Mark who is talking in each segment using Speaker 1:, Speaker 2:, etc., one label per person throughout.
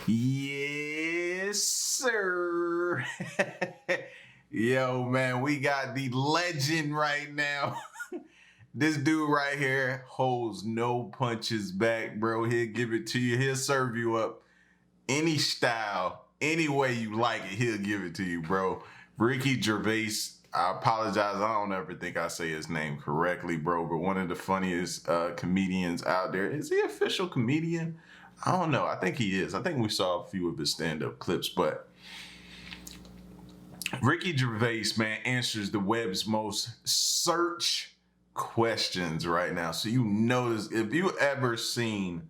Speaker 1: Yes, sir. Yo, man, we got the legend right now. This dude right here holds no punches back, bro. He'll give it to you. He'll serve you up any style, any way you like it. He'll give it to you, bro. Ricky Gervais. I apologize. I don't ever think I say his name correctly, bro. But one of the funniest comedians out there. Is he an official comedian? I don't know. I think he is. I think we saw a few of his stand-up clips, but Ricky Gervais, man, answers the web's most searched questions right now. So you notice, if you ever seen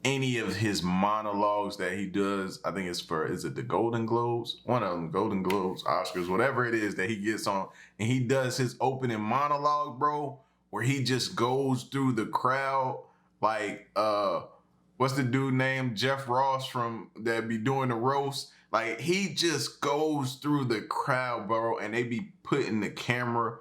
Speaker 1: any of his monologues that he does, I think it's for, is it the Golden Globes? One of them, Golden Globes, Oscars, whatever it is that he gets on, and he does his opening monologue, bro, where he just goes through the crowd like, what's the dude named Jeff Ross from that be doing the roast? Like, he just goes through the crowd, bro, and they be putting the camera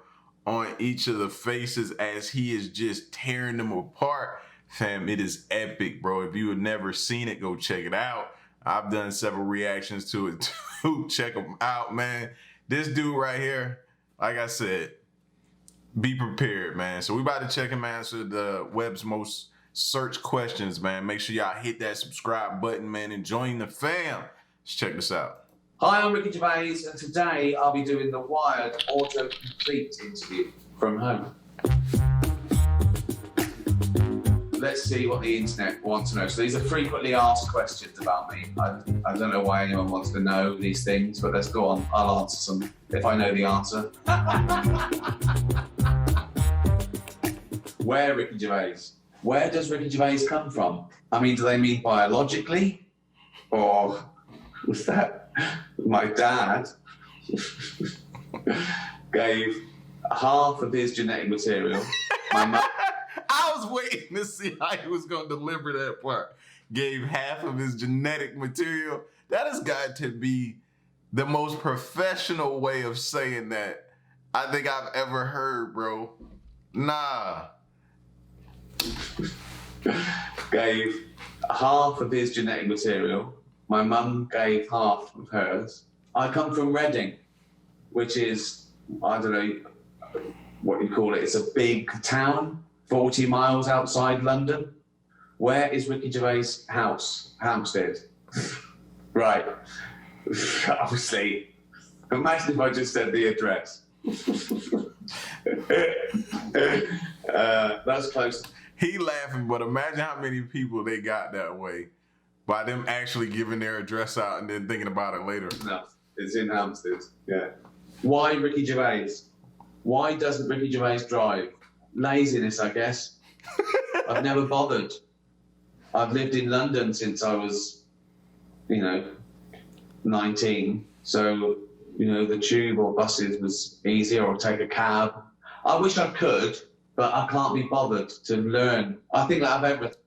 Speaker 1: on each of the faces as he is just tearing them apart. Fam, it is epic, bro. If you have never seen it, go check it out. I've done several reactions to it too. Check them out, man. This dude right here, like I said, be prepared, man. So we about to check him answer the web's most search questions, man. Make sure y'all hit that subscribe button, man, and join the fam. Let's check this out.
Speaker 2: Hi, I'm Ricky Gervais, and today I'll be doing the Wired autocomplete interview from home. Let's see what the internet wants to know. So these are frequently asked questions about me. I don't know why anyone wants to know these things, but let's go on. I'll answer some if I know the answer. Where Ricky Gervais? Where does Ricky Gervais come from? I mean, do they mean biologically? Or was that my dad gave half of his genetic material? My mum.
Speaker 1: I was waiting to see how he was going to deliver that part. Gave half of his genetic material. That has got to be the most professional way of saying that I think I've ever heard, bro. Nah.
Speaker 2: Gave half of his genetic material. My mum gave half of hers. I come from Reading, which is, I don't know what you call it. It's a big town, 40 miles outside London. Where is Ricky Gervais' house? Hampstead. Right. Obviously. Imagine if I just said the address. That's close.
Speaker 1: He laughing, but imagine how many people they got that way by them actually giving their address out and then thinking about it later.
Speaker 2: No, it's in Hampstead, yeah. Why Ricky Gervais? Why doesn't Ricky Gervais drive? Laziness, I guess. I've never bothered. I've lived in London since I was, 19. So, the tube or buses was easier, or take a cab. I wish I could, but I can't be bothered to learn. I think I've everything.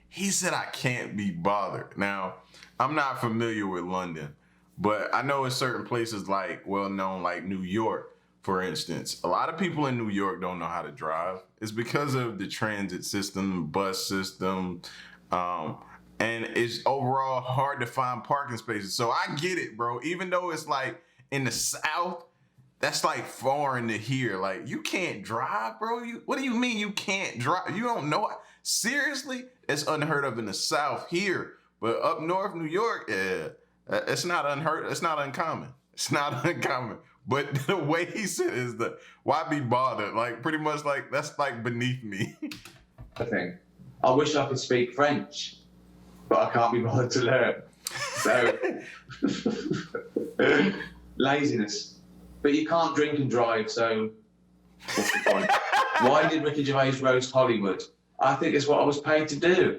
Speaker 1: He said I can't be bothered. Now, I'm not familiar with London, but I know in certain places like well-known, like New York, for instance, a lot of people in New York don't know how to drive. It's because of the transit system, bus system, and it's overall hard to find parking spaces. So I get it, bro. Even though it's like in the South, that's like foreign to here. Like, you can't drive, bro? What do you mean you can't drive? You don't know? Seriously? It's unheard of in the South here. But up north, New York, it's not unheard. It's not uncommon. It's not uncommon. But the way he said it is why be bothered? Like, pretty much like, that's like beneath me.
Speaker 2: I wish I could speak French, but I can't be bothered to learn. So, laziness. But you can't drink and drive, so what's the point? Why did Ricky Gervais roast Hollywood? I think it's what I was paid to do.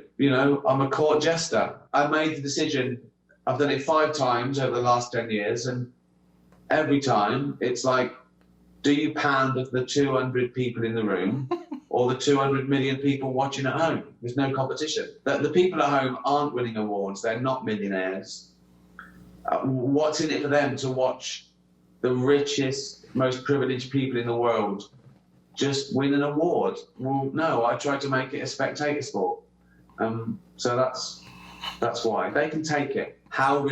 Speaker 2: I'm a court jester. I made the decision. I've done it 5 times over the last 10 years, and every time it's like, do you pander to the 200 people in the room or the 200 million people watching at home? There's no competition. The people at home aren't winning awards. They're not millionaires. What's in it for them to watch the richest, most privileged people in the world just win an award? Well, no, I tried to make it a spectator sport. So that's That's why. They can take it. How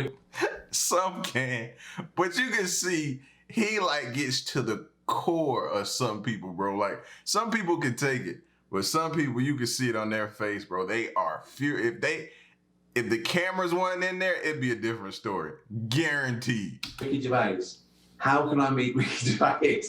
Speaker 1: Some can, but you can see he like gets to the core of some people, bro. Like some people can take it, but some people you can see it on their face, bro. They are if the cameras weren't in there, it'd be a different story, guaranteed.
Speaker 2: Ricky Gervais. How can I meet Ricky Gervais?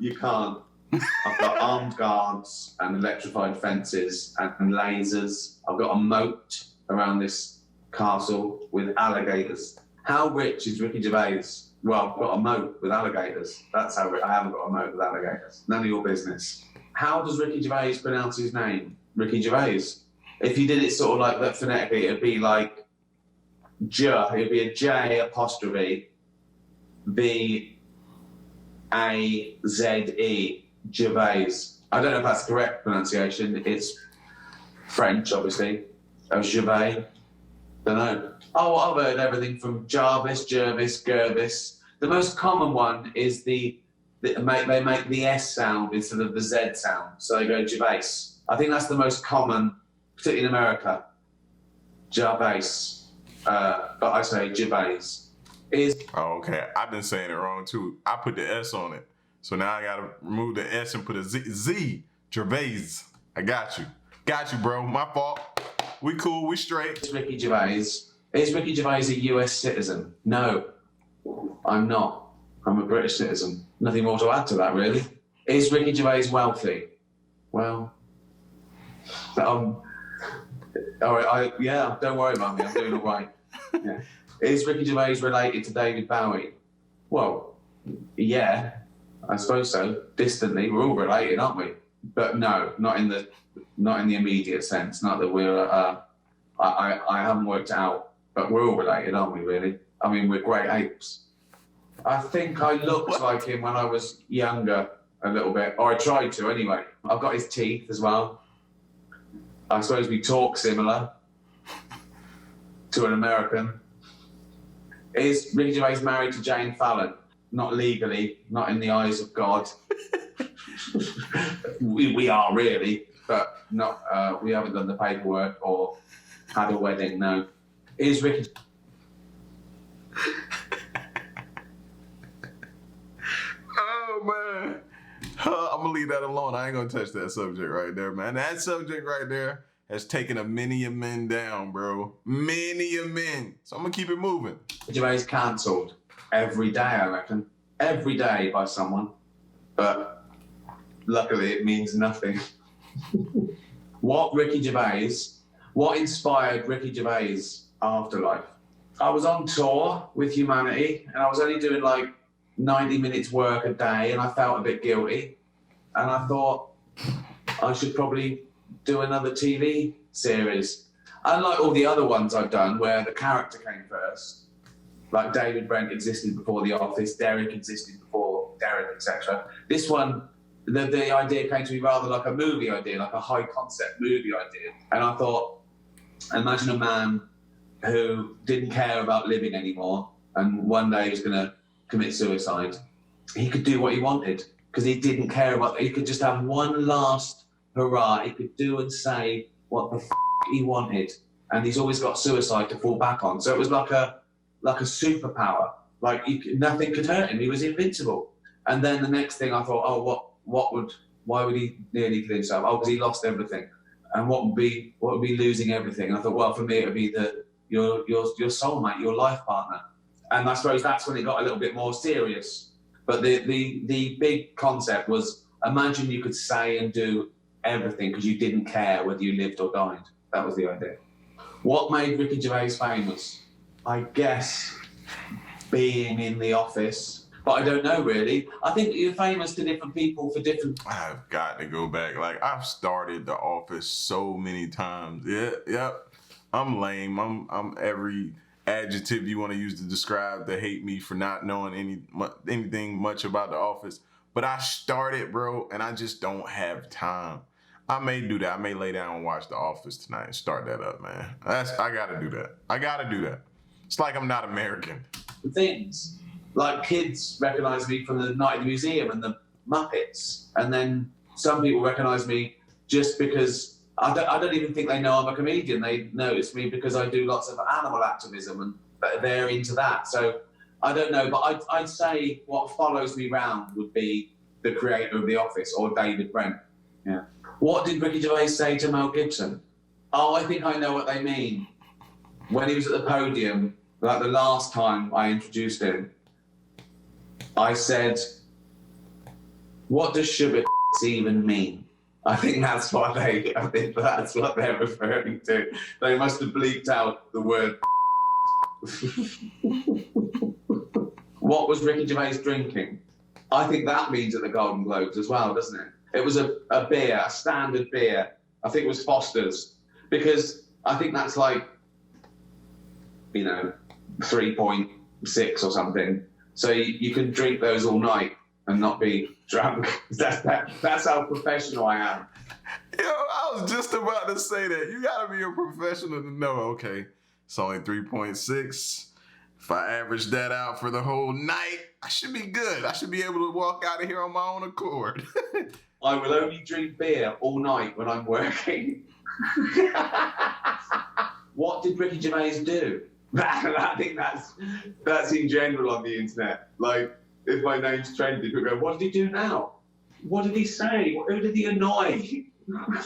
Speaker 2: You can't. I've got armed guards and electrified fences and lasers. I've got a moat around this castle with alligators. How rich is Ricky Gervais? Well, I've got a moat with alligators. That's how rich. I haven't got a moat with alligators. None of your business. How does Ricky Gervais pronounce his name? Ricky Gervais. If you did it sort of like that phonetically, it'd be like it'd be a J apostrophe B A Z E Gervais. I don't know if that's the correct pronunciation. It's French, obviously. Gervais. Don't know. Oh, I've heard everything from Jarvis, Jervis, Gervis. The most common one is they make the S sound instead of the Z sound, so they go Gervais. I think that's the most common, particularly in America. Gervais, but I say Gervais.
Speaker 1: Oh, okay. I've been saying it wrong too. I put the S on it, so now I gotta remove the S and put a Z. Z Gervais. I got you, bro. My fault. We cool. We straight.
Speaker 2: Is Ricky Gervais a US citizen? No, I'm not. I'm a British citizen. Nothing more to add to that, really. Is Ricky Gervais wealthy? Well, all right. Yeah, don't worry about me. I'm doing all right. Yeah. Is Ricky Gervais related to David Bowie? Well, yeah, I suppose so. Distantly, we're all related, aren't we? But no, not in the immediate sense. Not that we're. I haven't worked it out, but we're all related, aren't we? Really? I mean, we're great apes. I think I looked like him when I was younger, a little bit, or I tried to anyway. I've got his teeth as well. I suppose we talk similar to an American. Is Ricky Gervais married to Jane Fallon? Not legally, not in the eyes of God. we are really, but not. We haven't done the paperwork or had a wedding. No. Is Ricky?
Speaker 1: Oh man, I'm gonna leave that alone. I ain't gonna touch that subject right there, man. That subject right there has taken many a men down, bro. Many a men. So I'm gonna keep it moving.
Speaker 2: Gervais cancelled every day, I reckon. Every day by someone. But luckily it means nothing. What inspired Ricky Gervais' afterlife? I was on tour with Humanity and I was only doing like 90 minutes work a day and I felt a bit guilty. And I thought I should probably do another TV series. Unlike all the other ones I've done where the character came first, like David Brent existed before The Office, Derek existed before Derek, etc. This one, the idea came to me rather like a movie idea, like a high concept movie idea. And I thought, imagine a man who didn't care about living anymore and one day he was going to commit suicide. He could do what he wanted because he didn't care about, he could just have one last hurrah. He could do and say what the he wanted. And he's always got suicide to fall back on. So it was like a superpower. Like nothing could hurt him. He was invincible. And then the next thing I thought, oh, why would he nearly kill himself? Oh, because he lost everything. And what would be losing everything? And I thought, well, for me, it would be your soulmate, your life partner. And I suppose that's when it got a little bit more serious. But the big concept was, imagine you could say and do everything because you didn't care whether you lived or died. That was the idea. What made Ricky Gervais famous? I guess being in The Office. But I don't know, really. I think you're famous to different people for different...
Speaker 1: I've got to go back. Like, I've started The Office so many times. Yeah. I'm lame. I'm every adjective you want to use to describe the hate me for not knowing anything much about The Office. But I started, bro, and I just don't have time. I may do that. I may lay down and watch The Office tonight and start that up, man. I gotta do that. It's like I'm not American.
Speaker 2: Things. Like kids recognise me from the Night at the Museum and the Muppets. And then some people recognise me just because I don't even think they know I'm a comedian. They notice me because I do lots of animal activism and they're into that. So I don't know, but I'd say what follows me round would be the creator of The Office or David Brent. Yeah. What did Ricky Gervais say to Mel Gibson? Oh, I think I know what they mean. When he was at the podium, like the last time I introduced him, I said, what does sugar even mean? I think that's what they're referring to. They must have bleeped out the word. What was Ricky Gervais drinking? I think that means at the Golden Globes as well, doesn't it? It was a beer, a standard beer. I think it was Foster's, because I think that's like, 3.6 or something. So you can drink those all night and not be drunk. That's how professional I am.
Speaker 1: Yo, I was just about to say that. You gotta be a professional to know, okay, it's only 3.6. If I average that out for the whole night, I should be good. I should be able to walk out of here on my own accord.
Speaker 2: I will only drink beer all night when I'm working. What did Ricky Gervais do? I think that's in general on the internet. Like, if my name's trendy, people go, what did he do now? What did he say? Who did he annoy?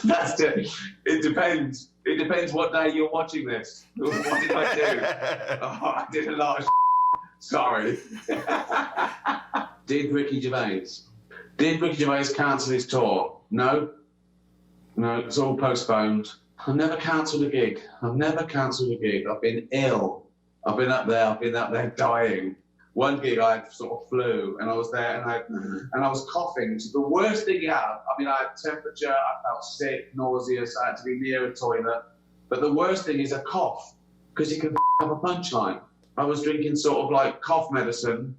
Speaker 2: That's it. It depends. It depends what day you're watching this. What did I do? Oh, I did a lot of Sorry. Did Ricky Gervais cancel his tour? No, it's all postponed. I've never cancelled a gig. I've been ill. I've been up there dying. One gig I had sort of flu, and I was there, and I was coughing, which is the worst thing you have. I mean, I had temperature, I felt sick, nauseous, I had to be near a toilet. But the worst thing is a cough, because you can have a punchline. I was drinking sort of like cough medicine,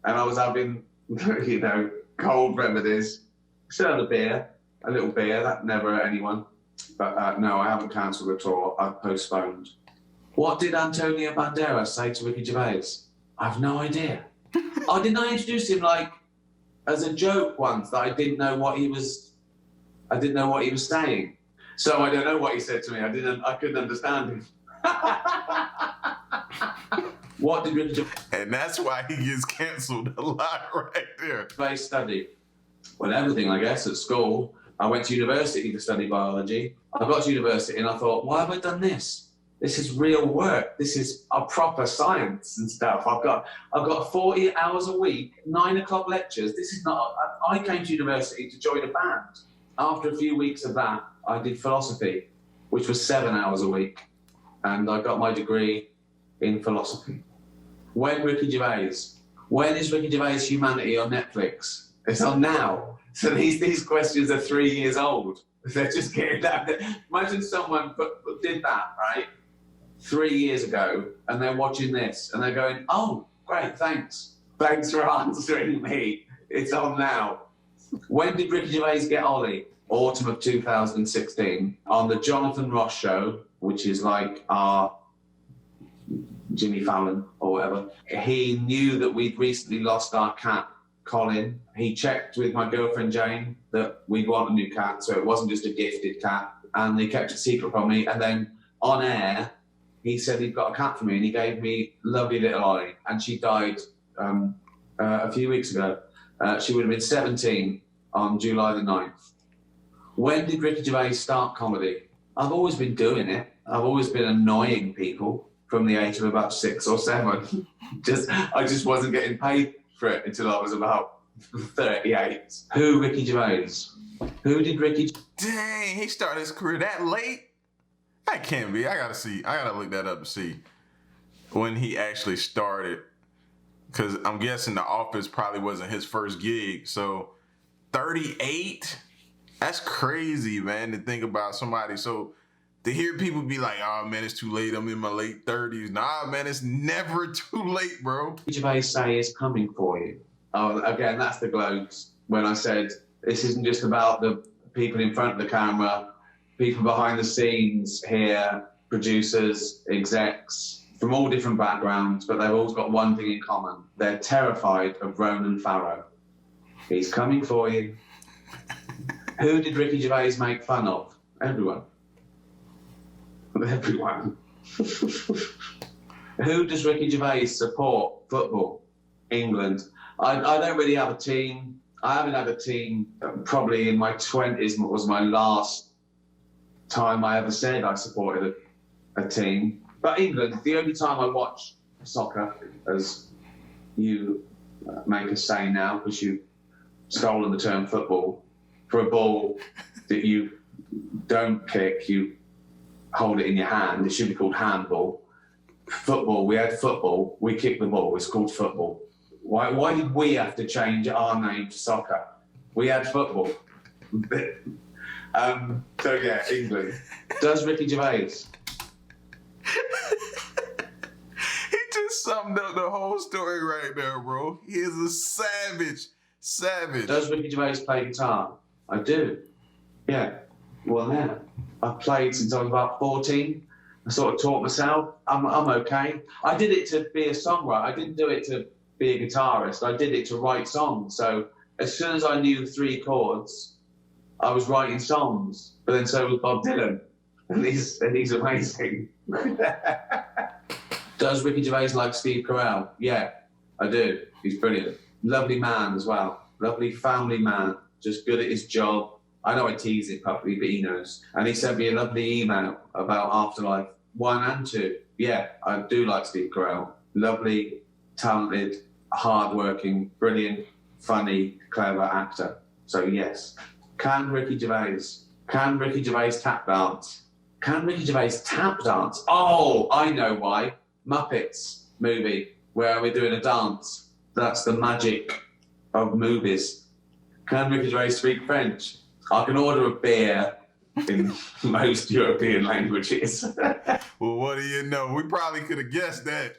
Speaker 2: and I was having, cold remedies. Still had a little beer, that never hurt anyone. But no, I haven't cancelled the tour, I've postponed. What did Antonio Banderas say to Ricky Gervais? I've no idea. Oh, didn't I introduce him like as a joke once that I didn't know what he was saying. So I don't know what he said to me. I couldn't understand him. What did Ricky Gervais?
Speaker 1: And that's why he gets cancelled a lot right there.
Speaker 2: Study? Well, everything, I guess, at school. I went to university to study biology. I got to university and I thought, why have I done this? This is real work. This is a proper science and stuff. I've got 40 hours a week, 9 o'clock lectures. This is not. I came to university to join a band. After a few weeks of that, I did philosophy, which was 7 hours a week, and I got my degree in philosophy. When is Ricky Gervais' Humanity on Netflix? It's on now. So these questions are 3 years old. They're just getting that. Imagine someone did that, right? 3 years ago, and they're watching this, and they're going, oh, great, thanks. Thanks for answering me. It's on now. When did Ricky Gervais get Ollie? Autumn of 2016, on the Jonathan Ross show, which is like our Jimmy Fallon or whatever. He knew that we'd recently lost our cat, Colin. He checked with my girlfriend, Jane, that we'd want a new cat, so it wasn't just a gifted cat, and he kept it secret from me, and then on air, he said he'd got a cat for me, and he gave me lovely little Ollie, and she died a few weeks ago. She would have been 17 on July the 9th. When did Ricky Gervais start comedy? I've always been doing it. I've always been annoying people from the age of about 6 or 7. I just wasn't getting paid for it until I was about 38. Who Ricky Gervais? Who did Ricky?
Speaker 1: Dang, he started his career that late? That can't be. I gotta look that up to see when he actually started. Because I'm guessing The Office probably wasn't his first gig. So 38? That's crazy, man, to think about somebody. So to hear people be like, oh, man, it's too late. I'm in my late 30s. Nah, man, it's never too late, bro.
Speaker 2: Ricky Gervais say is coming for you. Oh, again, that's the Globes. When I said this isn't just about the people in front of the camera, people behind the scenes here, producers, execs, from all different backgrounds, but they've all got one thing in common. They're terrified of Ronan Farrow. He's coming for you. Who did Ricky Gervais make fun of? Everyone. Everyone. Who does Ricky Gervais support? Football. England. I don't really have a team. I haven't had a team. Probably in my 20s was my last time I ever said I supported a team. But England, the only time I watch soccer, as you make us say now, because you've stolen the term football, for a ball that you don't kick, you hold it in your hand. It should be called handball. Football, we had football. We kicked the ball. It's called football. Why did we have to change our name to soccer? We had football. So yeah, England. Does Ricky Gervais?
Speaker 1: He just summed up the whole story right there, bro. He is a savage.
Speaker 2: Does Ricky Gervais play guitar? I do. Yeah. Well, yeah. I've played since I was about 14. I sort of taught myself. I'm okay. I did it to be a songwriter. I didn't do it to be a guitarist. I did it to write songs. So as soon as I knew 3 chords, I was writing songs. But then so was Bob Dylan. And he's amazing. Does Ricky Gervais like Steve Carell? Yeah, I do. He's brilliant. Lovely man as well. Lovely family man. Just good at his job. I know I tease it publicly, but he knows. And he sent me a lovely email about Afterlife 1 and 2. Yeah, I do like Steve Carell. Lovely, talented, hard-working, brilliant, funny, clever actor. So yes. Can Ricky Gervais tap dance? Can Ricky Gervais tap dance? Oh, I know why. Muppets movie, where we're doing a dance. That's the magic of movies. Can Ricky Gervais speak French? I can order a beer in most European languages.
Speaker 1: Well, what do you know? We probably could have guessed that.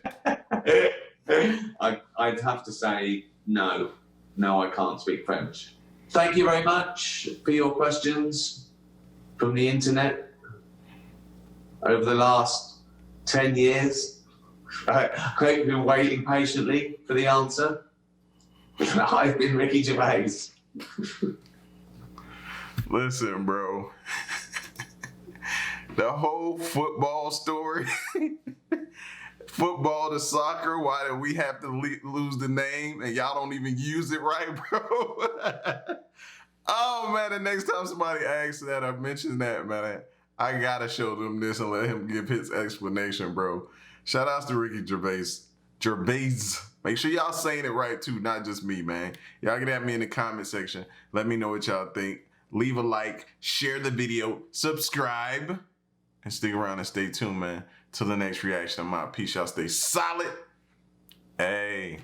Speaker 2: I'd have to say no. No, I can't speak French. Thank you very much for your questions from the internet over the last 10 years. I hope you've been waiting patiently for the answer. I've been Ricky Gervais.
Speaker 1: Listen, bro. The whole football story, football to soccer, why did we have to lose the name and y'all don't even use it right, bro? Oh, man, the next time somebody asks that or mentions that, man, I gotta show them this and let him give his explanation, bro. Shout outs to Ricky Gervais. Make sure y'all saying it right, too, not just me, man. Y'all get at me in the comment section. Let me know what y'all think. Leave a like, share the video, subscribe, and stick around and stay tuned, man. Till the next reaction, I'm out. Peace, y'all. Stay solid. Hey.